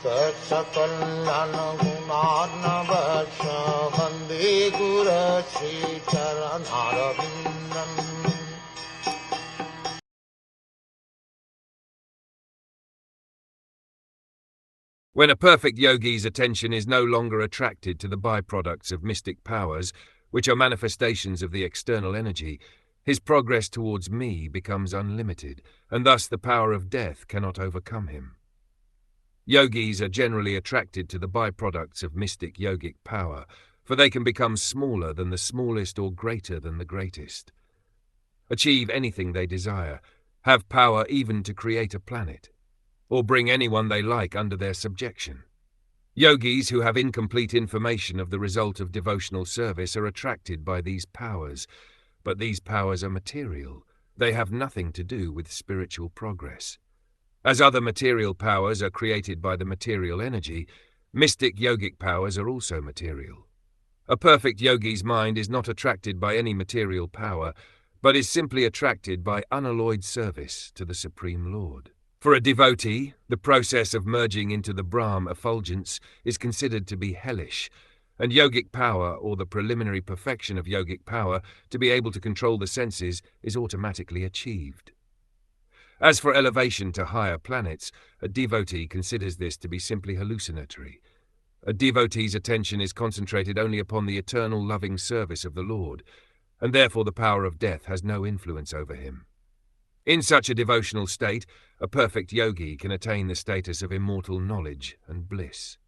Saksakalyan gunarnavasya Vande Guru Sri Charanarabindam. When a perfect yogi's attention is no longer attracted to the byproducts of mystic powers, which are manifestations of the external energy, his progress towards me becomes unlimited, and thus the power of death cannot overcome him. Yogis are generally attracted to the byproducts of mystic yogic power, for they can become smaller than the smallest or greater than the greatest. Achieve anything they desire, have power even to create a planet, or bring anyone they like under their subjection. Yogis who have incomplete information of the result of devotional service are attracted by these powers, but these powers are material. They have nothing to do with spiritual progress. As other material powers are created by the material energy, mystic yogic powers are also material. A perfect yogi's mind is not attracted by any material power, but is simply attracted by unalloyed service to the Supreme Lord. For a devotee, the process of merging into the Brahm effulgence is considered to be hellish, and yogic power, or the preliminary perfection of yogic power to be able to control the senses, is automatically achieved. As for elevation to higher planets, a devotee considers this to be simply hallucinatory. A devotee's attention is concentrated only upon the eternal loving service of the Lord, and therefore the power of death has no influence over him. In such a devotional state, a perfect yogi can attain the status of immortal knowledge and bliss.